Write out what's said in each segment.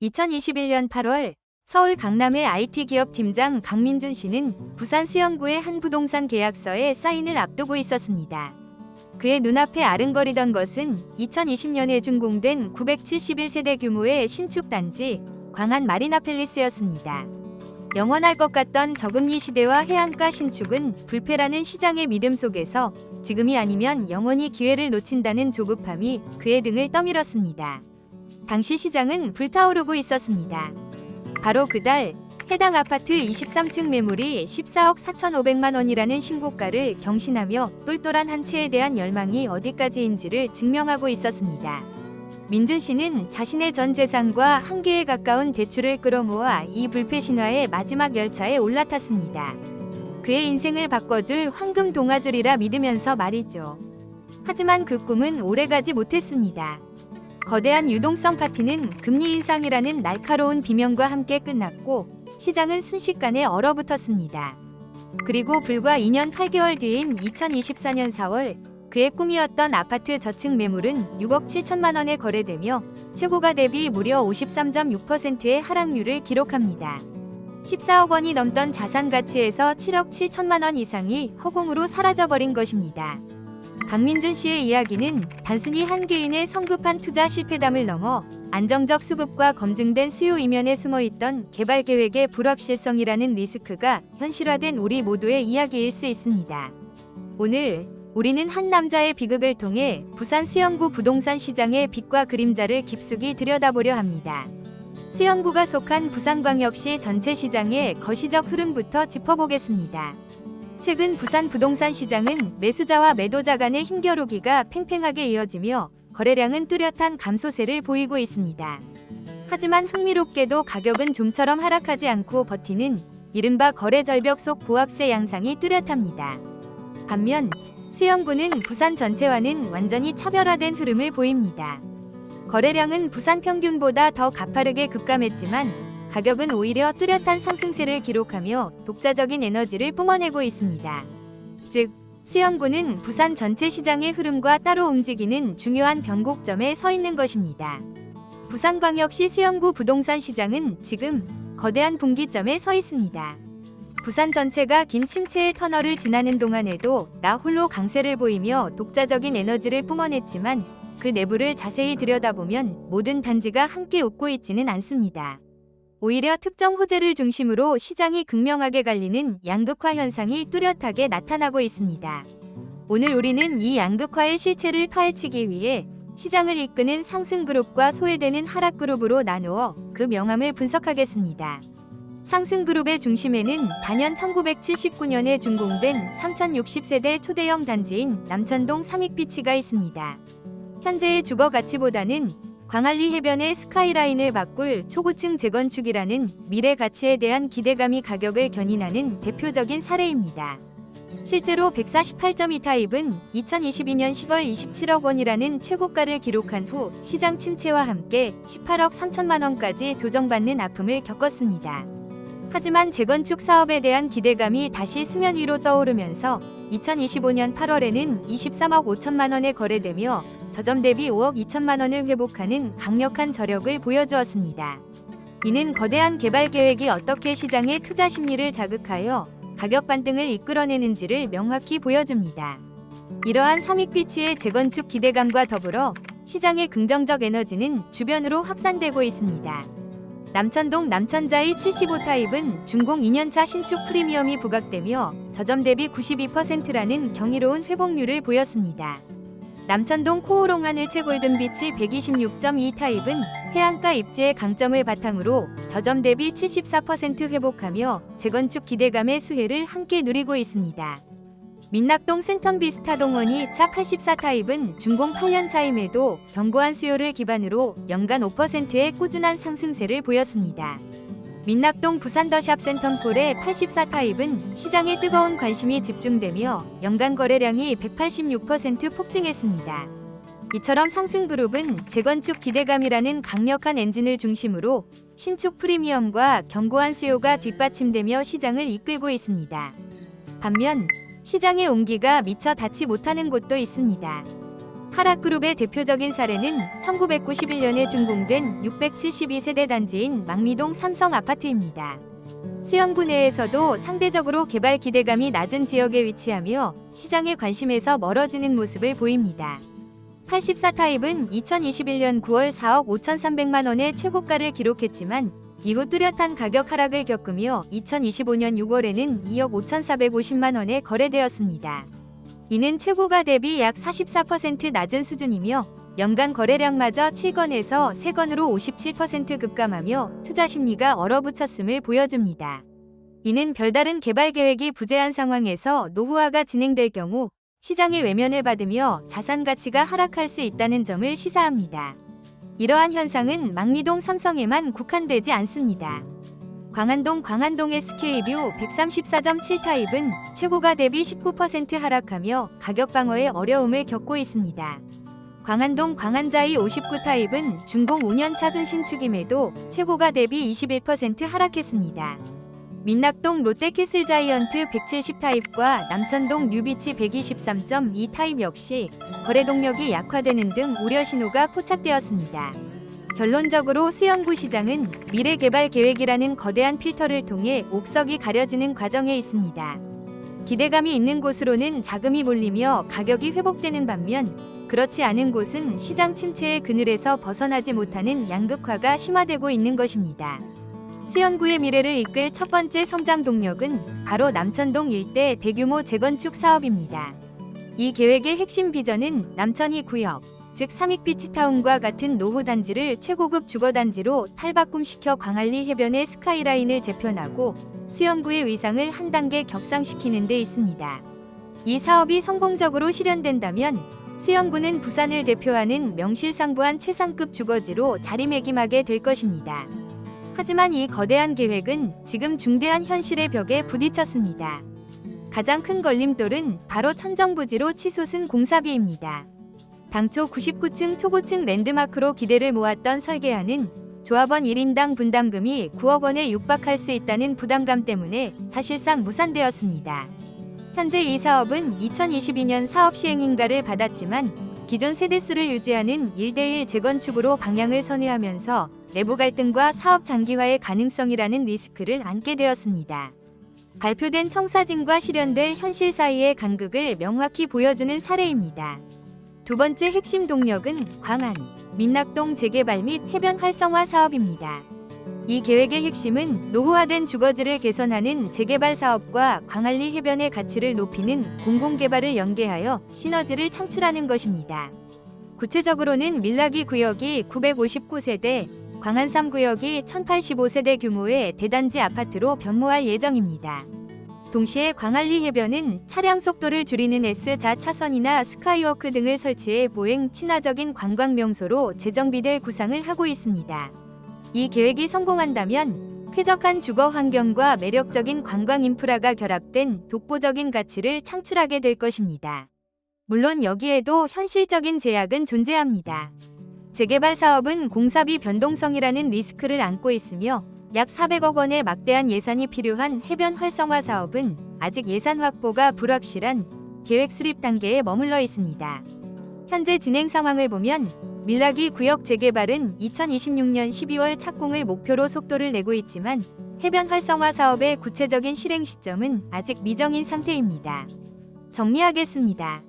2021년 8월 서울 강남의 IT 기업 팀장 강민준 씨는 부산 수영구의 한 부동산 계약서에 사인을 앞두고 있었습니다. 그의 눈앞에 아른거리던 것은 2020년에 준공된 971세대 규모의 신축 단지 광안 마리나 팰리스였습니다. 영원할 것 같던 저금리 시대와 해안가 신축은 불패라는 시장의 믿음 속에서 지금이 아니면 영원히 기회를 놓친다는 조급함이 그의 등을 떠밀었습니다. 당시 시장은 불타오르고 있었습니다. 바로 그달 해당 아파트 23층 매물이 14억 4,500만 원이라는 신고가를 경신하며 똘똘한 한 채에 대한 열망이 어디까지인지를 증명하고 있었습니다. 민준 씨는 자신의 전 재산과 한개에 가까운 대출을 끌어모아 이 불패 신화의 마지막 열차에 올라탔습니다. 그의 인생을 바꿔줄 황금 동아줄이라 믿으면서 말이죠. 하지만 그 꿈은 오래가지 못했습니다. 거대한 유동성 파티는 금리 인상이라는 날카로운 비명과 함께 끝났고 시장은 순식간에 얼어붙었습니다. 그리고 불과 2년 8개월 뒤인 2024년 4월 그의 꿈이었던 아파트 저층 매물은 6억 7천만 원에 거래되며 최고가 대비 무려 53.6%의 하락률을 기록합니다. 14억 원이 넘던 자산 가치에서 7억 7천만 원 이상이 허공으로 사라져버린 것입니다. 강민준 씨의 이야기는 단순히 한 개인의 성급한 투자 실패담을 넘어 안정적 수급과 검증된 수요 이면에 숨어있던 개발 계획의 불확실성이라는 리스크가 현실화된 우리 모두의 이야기일 수 있습니다. 오늘 우리는 한 남자의 비극을 통해 부산 수영구 부동산 시장의 빛과 그림자를 깊숙이 들여다보려 합니다. 수영구가 속한 부산광역시 전체 시장의 거시적 흐름부터 짚어보겠습니다. 최근 부산 부동산 시장은 매수자와 매도자 간의 힘겨루기가 팽팽하게 이어지며 거래량은 뚜렷한 감소세를 보이고 있습니다. 하지만 흥미롭게도 가격은 좀처럼 하락하지 않고 버티는 이른바 거래 절벽 속 보합세 양상이 뚜렷합니다. 반면 수영구는 부산 전체와는 완전히 차별화된 흐름을 보입니다. 거래량은 부산 평균보다 더 가파르게 급감했지만 가격은 오히려 뚜렷한 상승세를 기록하며 독자적인 에너지를 뿜어내고 있습니다. 즉, 수영구는 부산 전체 시장의 흐름과 따로 움직이는 중요한 변곡점에 서 있는 것입니다. 부산광역시 수영구 부동산 시장은 지금 거대한 분기점에 서 있습니다. 부산 전체가 긴 침체의 터널을 지나는 동안에도 나 홀로 강세를 보이며 독자적인 에너지를 뿜어냈지만 그 내부를 자세히 들여다보면 모든 단지가 함께 웃고 있지는 않습니다. 오히려 특정 호재를 중심으로 시장이 극명하게 갈리는 양극화 현상이 뚜렷하게 나타나고 있습니다. 오늘 우리는 이 양극화의 실체를 파헤치기 위해 시장을 이끄는 상승 그룹과 소외되는 하락 그룹으로 나누어 그 명암을 분석하겠습니다. 상승 그룹의 중심에는 단연 1979년에 준공된 3060세대 초대형 단지인 남천동 삼익비치가 있습니다. 현재의 주거 가치보다는 광안리 해변의 스카이라인을 바꿀 초고층 재건축이라는 미래 가치에 대한 기대감이 가격을 견인하는 대표적인 사례입니다. 실제로 148.2타입은 2022년 10월 27억 원이라는 최고가를 기록한 후 시장 침체와 함께 18억 3천만 원까지 조정받는 아픔을 겪었습니다. 하지만 재건축 사업에 대한 기대감이 다시 수면 위로 떠오르면서 2025년 8월에는 23억 5천만 원에 거래되며 저점 대비 5억 2천만 원을 회복하는 강력한 저력을 보여주었습니다. 이는 거대한 개발 계획이 어떻게 시장의 투자 심리를 자극하여 가격 반등을 이끌어내는지를 명확히 보여줍니다. 이러한 삼익비치의 재건축 기대감과 더불어 시장의 긍정적 에너지는 주변으로 확산되고 있습니다. 남천동 남천자이 75타입은 준공 2년차 신축 프리미엄이 부각되며 저점 대비 92%라는 경이로운 회복률을 보였습니다. 남천동 코오롱한 일체 골든비치 126.2타입은 해안가 입지의 강점을 바탕으로 저점 대비 74% 회복하며 재건축 기대감의 수혜를 함께 누리고 있습니다. 민낙동 센텀비스타 동원이 차 84타입은 준공 8년 차임에도 견고한 수요를 기반으로 연간 5%의 꾸준한 상승세를 보였습니다. 민낙동 부산더샵 센텀폴의 84타입은 시장에 뜨거운 관심이 집중되며 연간 거래량이 186% 폭증했습니다. 이처럼 상승그룹은 재건축 기대감이라는 강력한 엔진을 중심으로 신축 프리미엄과 견고한 수요가 뒷받침되며 시장을 이끌고 있습니다. 반면 시장의 온기가 미처 닿지 못하는 곳도 있습니다. 하락그룹의 대표적인 사례는 1991년에 준공된 672세대 단지인 망미동 삼성 아파트입니다. 수영구 내에서도 상대적으로 개발 기대감이 낮은 지역에 위치하며 시장의 관심에서 멀어지는 모습을 보입니다. 84타입은 2021년 9월 4억 5,300만 원의 최고가를 기록했지만 이후 뚜렷한 가격 하락을 겪으며 2025년 6월에는 2억 5,450만 원에 거래되었습니다. 이는 최고가 대비 약 44% 낮은 수준이며 연간 거래량마저 7건에서 3건으로 57% 급감하며 투자 심리가 얼어붙었음을 보여줍니다. 이는 별다른 개발 계획이 부재한 상황에서 노후화가 진행될 경우 시장의 외면을 받으며 자산 가치가 하락할 수 있다는 점을 시사합니다. 이러한 현상은 망미동 삼성에만 국한되지 않습니다. 광안동 SK뷰 134.7 타입은 최고가 대비 19% 하락하며 가격 방어에 어려움을 겪고 있습니다. 광안동 광안자이 59 타입은 준공 5년차 준신축임에도 최고가 대비 21% 하락했습니다. 민낙동 롯데캐슬자이언트 170 타입과 남천동 뉴비치 123.2 타입 역시 거래 동력이 약화되는 등 우려 신호가 포착되었습니다. 결론적으로 수영구 시장은 미래 개발 계획이라는 거대한 필터를 통해 옥석이 가려지는 과정에 있습니다. 기대감이 있는 곳으로는 자금이 몰리며 가격이 회복되는 반면 그렇지 않은 곳은 시장 침체의 그늘에서 벗어나지 못하는 양극화가 심화되고 있는 것입니다. 수영구의 미래를 이끌 첫 번째 성장 동력은 바로 남천동 일대 대규모 재건축 사업입니다. 이 계획의 핵심 비전은 남천이 구역, 즉 삼익비치타운과 같은 노후 단지를 최고급 주거단지로 탈바꿈시켜 광안리 해변의 스카이라인을 재편하고 수영구의 위상을 한 단계 격상시키는 데 있습니다. 이 사업이 성공적으로 실현된다면 수영구는 부산을 대표하는 명실상부한 최상급 주거지로 자리매김하게 될 것입니다. 하지만 이 거대한 계획은 지금 중대한 현실의 벽에 부딪혔습니다. 가장 큰 걸림돌은 바로 천정부지로 치솟은 공사비입니다. 당초 99층 초고층 랜드마크로 기대를 모았던 설계안은 조합원 1인당 분담금이 9억 원에 육박할 수 있다는 부담감 때문에 사실상 무산되었습니다. 현재 이 사업은 2022년 사업 시행인가를 받았지만 기존 세대수를 유지하는 1대1 재건축으로 방향을 선회하면서 내부 갈등과 사업 장기화의 가능성이라는 리스크를 안게 되었습니다. 발표된 청사진과 실현될 현실 사이의 간극을 명확히 보여주는 사례입니다. 두 번째 핵심 동력은 광안, 민낙동 재개발 및 해변 활성화 사업입니다. 이 계획의 핵심은 노후화된 주거지를 개선하는 재개발 사업과 광안리 해변의 가치를 높이는 공공개발을 연계하여 시너지를 창출하는 것입니다. 구체적으로는 밀라기 구역이 959세대, 광안 3구역이 1085세대 규모의 대단지 아파트로 변모할 예정입니다. 동시에 광안리 해변은 차량 속도를 줄이는 S자 차선이나 스카이워크 등을 설치해 보행 친화적인 관광 명소로 재정비될 구상을 하고 있습니다. 이 계획이 성공한다면 쾌적한 주거 환경과 매력적인 관광 인프라가 결합된 독보적인 가치를 창출하게 될 것입니다. 물론 여기에도 현실적인 제약은 존재합니다. 재개발 사업은 공사비 변동성이라는 리스크를 안고 있으며 약 400억 원의 막대한 예산이 필요한 해변 활성화 사업은 아직 예산 확보가 불확실한 계획 수립 단계에 머물러 있습니다. 현재 진행 상황을 보면 밀라기 구역 재개발은 2026년 12월 착공을 목표로 속도를 내고 있지만 해변 활성화 사업의 구체적인 실행 시점은 아직 미정인 상태입니다. 정리하겠습니다.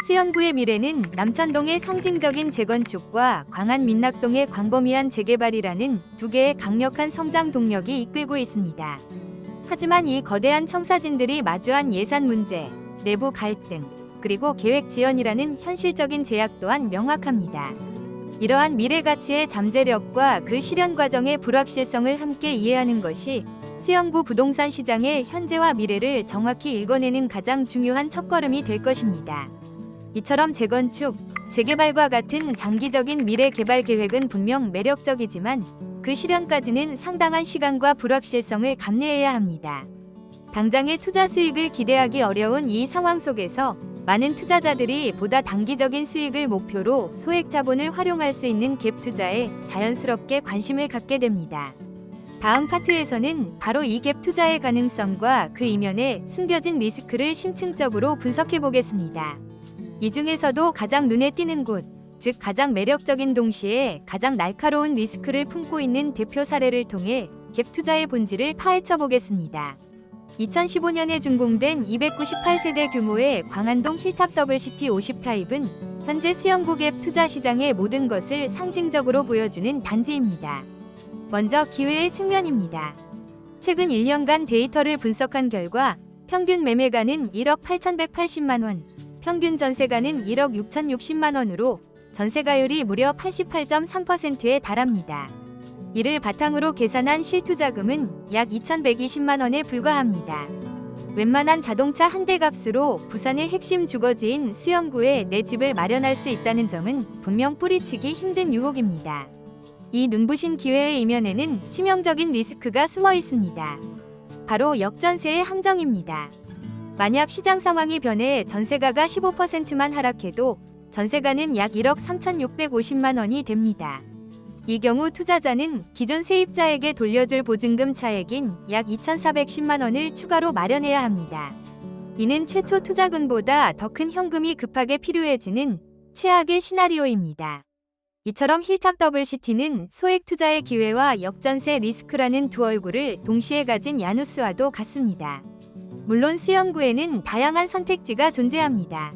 수영구의 미래는 남천동의 상징적인 재건축과 광안 민낙동의 광범위한 재개발이라는 두 개의 강력한 성장 동력이 이끌고 있습니다. 하지만 이 거대한 청사진들이 마주한 예산 문제, 내부 갈등, 그리고 계획 지연이라는 현실적인 제약 또한 명확합니다. 이러한 미래 가치의 잠재력과 그 실현 과정의 불확실성을 함께 이해하는 것이 수영구 부동산 시장의 현재와 미래를 정확히 읽어내는 가장 중요한 첫걸음이 될 것입니다. 이처럼 재건축, 재개발과 같은 장기적인 미래 개발 계획은 분명 매력적이지만 그 실현까지는 상당한 시간과 불확실성을 감내해야 합니다. 당장의 투자 수익을 기대하기 어려운 이 상황 속에서 많은 투자자들이 보다 단기적인 수익을 목표로 소액 자본을 활용할 수 있는 갭 투자에 자연스럽게 관심을 갖게 됩니다. 다음 파트에서는 바로 이 갭 투자의 가능성과 그 이면에 숨겨진 리스크를 심층적으로 분석해 보겠습니다. 이 중에서도 가장 눈에 띄는 곳, 즉 가장 매력적인 동시에 가장 날카로운 리스크를 품고 있는 대표 사례를 통해 갭 투자의 본질을 파헤쳐 보겠습니다. 2015년에 준공된 298세대 규모의 광안동 힐탑 더블시티 50타입은 현재 수영구 갭 투자 시장의 모든 것을 상징적으로 보여주는 단지입니다. 먼저 기회의 측면입니다. 최근 1년간 데이터를 분석한 결과 평균 매매가는 1억 8,180만 원, 평균 전세가는 1억 6,060만 원으로 전세가율이 무려 88.3%에 달합니다. 이를 바탕으로 계산한 실투자금은 약 2,120만 원에 불과합니다. 웬만한 자동차 한 대 값으로 부산의 핵심 주거지인 수영구에 내 집을 마련할 수 있다는 점은 분명 뿌리치기 힘든 유혹입니다. 이 눈부신 기회의 이면에는 치명적인 리스크가 숨어 있습니다. 바로 역전세의 함정입니다. 만약 시장 상황이 변해 전세가가 15%만 하락해도 전세가는 약 1억 3,650만 원이 됩니다. 이 경우 투자자는 기존 세입자에게 돌려줄 보증금 차액인 약 2,410만 원을 추가로 마련해야 합니다. 이는 최초 투자금보다 더 큰 현금이 급하게 필요해지는 최악의 시나리오입니다. 이처럼 힐탑 더블시티는 소액 투자의 기회와 역전세 리스크라는 두 얼굴을 동시에 가진 야누스와도 같습니다. 물론 수영구에는 다양한 선택지가 존재합니다.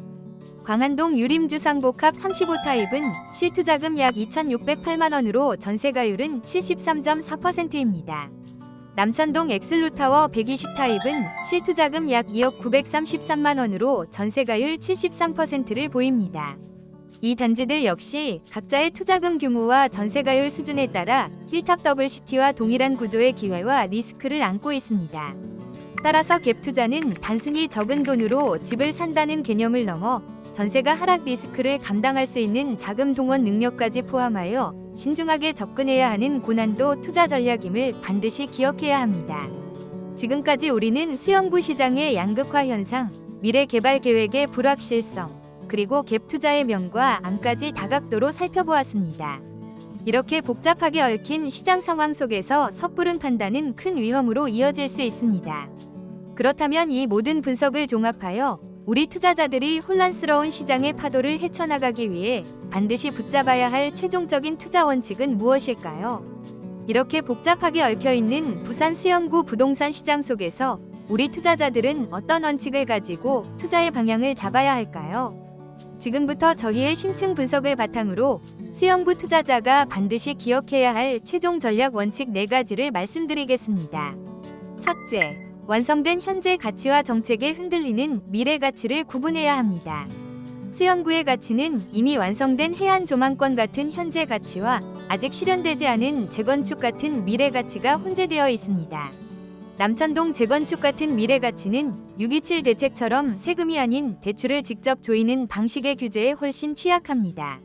광안동 유림주상복합 35타입은 실투자금 약 2,608만 원으로 전세가율은 73.4%입니다. 남천동 엑슬루타워 120타입은 실투자금 약 2억 933만 원으로 전세가율 73%를 보입니다. 이 단지들 역시 각자의 투자금 규모와 전세가율 수준에 따라 힐탑 더블시티와 동일한 구조의 기회와 리스크를 안고 있습니다. 따라서 갭 투자는 단순히 적은 돈으로 집을 산다는 개념을 넘어 전세가 하락 리스크를 감당할 수 있는 자금 동원 능력까지 포함하여 신중하게 접근해야 하는 고난도 투자 전략임을 반드시 기억해야 합니다. 지금까지 우리는 수영구 시장의 양극화 현상, 미래 개발 계획의 불확실성, 그리고 갭 투자의 명과 암까지 다각도로 살펴보았습니다. 이렇게 복잡하게 얽힌 시장 상황 속에서 섣부른 판단은 큰 위험으로 이어질 수 있습니다. 그렇다면 이 모든 분석을 종합하여 우리 투자자들이 혼란스러운 시장의 파도를 헤쳐나가기 위해 반드시 붙잡아야 할 최종적인 투자 원칙은 무엇일까요? 이렇게 복잡하게 얽혀있는 부산 수영구 부동산 시장 속에서 우리 투자자들은 어떤 원칙을 가지고 투자의 방향을 잡아야 할까요? 지금부터 저희의 심층 분석을 바탕으로 수영구 투자자가 반드시 기억해야 할 최종 전략 원칙 4가지를 말씀드리겠습니다. 첫째, 완성된 현재 가치와 정책에 흔들리는 미래 가치를 구분해야 합니다. 수영구의 가치는 이미 완성된 해안 조망권 같은 현재 가치와 아직 실현되지 않은 재건축 같은 미래 가치가 혼재되어 있습니다. 남천동 재건축 같은 미래 가치는 6.27 대책처럼 세금이 아닌 대출을 직접 조이는 방식의 규제에 훨씬 취약합니다.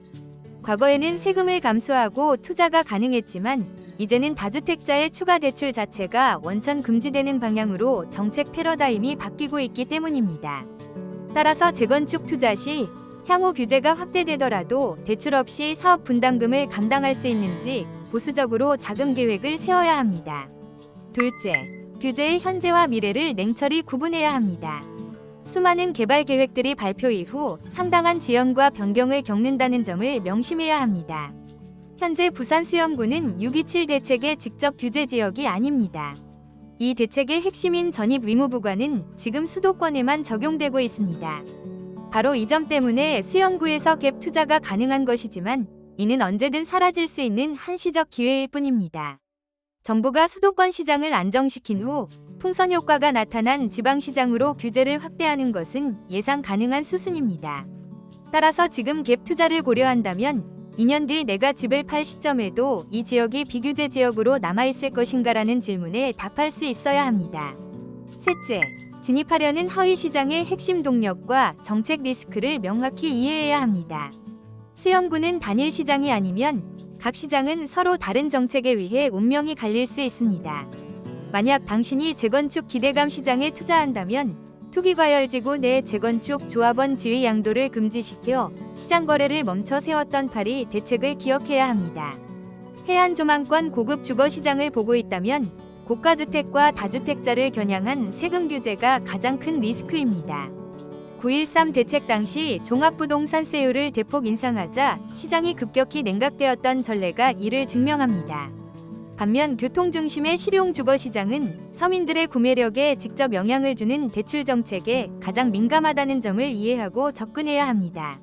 과거에는 세금을 감수하고 투자가 가능했지만 이제는 다주택자의 추가 대출 자체가 원천 금지되는 방향으로 정책 패러다임이 바뀌고 있기 때문입니다. 따라서 재건축 투자 시 향후 규제가 확대되더라도 대출 없이 사업 분담금을 감당할 수 있는지 보수적으로 자금 계획을 세워야 합니다. 둘째, 규제의 현재와 미래를 냉철히 구분해야 합니다. 수많은 개발 계획들이 발표 이후 상당한 지연과 변경을 겪는다는 점을 명심해야 합니다. 현재 부산 수영구는 6.27 대책의 직접 규제 지역이 아닙니다. 이 대책의 핵심인 전입 의무부과는 지금 수도권에만 적용되고 있습니다. 바로 이 점 때문에 수영구에서 갭 투자가 가능한 것이지만 이는 언제든 사라질 수 있는 한시적 기회일 뿐입니다. 정부가 수도권 시장을 안정시킨 후 풍선 효과가 나타난 지방시장으로 규제를 확대하는 것은 예상 가능한 수순입니다. 따라서 지금 갭 투자를 고려한다면 2년 뒤 내가 집을 팔 시점에도 이 지역이 비규제 지역으로 남아있을 것인가라는 질문에 답할 수 있어야 합니다. 셋째, 진입하려는 하위 시장의 핵심 동력과 정책 리스크를 명확히 이해해야 합니다. 수영구는 단일 시장이 아니면 각 시장은 서로 다른 정책에 의해 운명이 갈릴 수 있습니다. 만약 당신이 재건축 기대감 시장에 투자한다면 투기과열지구 내 재건축 조합원 지위 양도를 금지시켜 시장 거래를 멈춰 세웠던 파리 대책을 기억해야 합니다. 해안 조망권 고급 주거 시장을 보고 있다면 고가주택과 다주택자를 겨냥한 세금 규제가 가장 큰 리스크입니다. 9.13 대책 당시 종합부동산세율을 대폭 인상하자 시장이 급격히 냉각되었던 전례가 이를 증명합니다. 반면 교통 중심의 실용주거시장은 서민들의 구매력에 직접 영향을 주는 대출 정책에 가장 민감하다는 점을 이해하고 접근해야 합니다.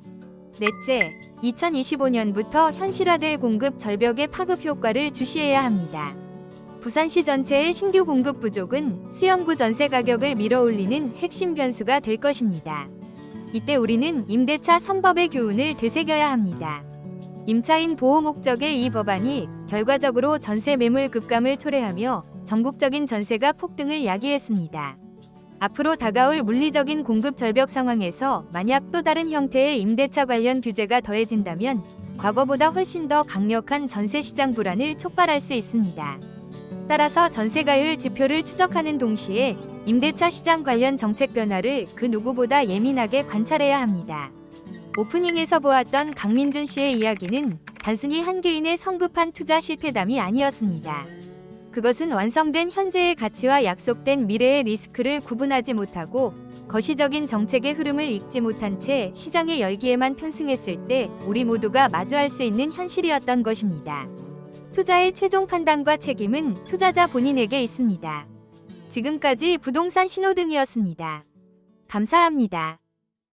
넷째, 2025년부터 현실화될 공급 절벽의 파급 효과를 주시해야 합니다. 부산시 전체의 신규 공급 부족은 수영구 전세 가격을 밀어올리는 핵심 변수가 될 것입니다. 이때 우리는 임대차 3법의 교훈을 되새겨야 합니다. 임차인 보호 목적의 이 법안이 결과적으로 전세 매물 급감을 초래하며 전국적인 전세가 폭등을 야기했습니다. 앞으로 다가올 물리적인 공급 절벽 상황에서 만약 또 다른 형태의 임대차 관련 규제가 더해진다면 과거보다 훨씬 더 강력한 전세 시장 불안을 촉발할 수 있습니다. 따라서 전세가율 지표를 추적하는 동시에 임대차 시장 관련 정책 변화를 그 누구보다 예민하게 관찰해야 합니다. 오프닝에서 보았던 강민준 씨의 이야기는 단순히 한 개인의 성급한 투자 실패담이 아니었습니다. 그것은 완성된 현재의 가치와 약속된 미래의 리스크를 구분하지 못하고 거시적인 정책의 흐름을 읽지 못한 채 시장의 열기에만 편승했을 때 우리 모두가 마주할 수 있는 현실이었던 것입니다. 투자의 최종 판단과 책임은 투자자 본인에게 있습니다. 지금까지 부동산 신호등이었습니다. 감사합니다.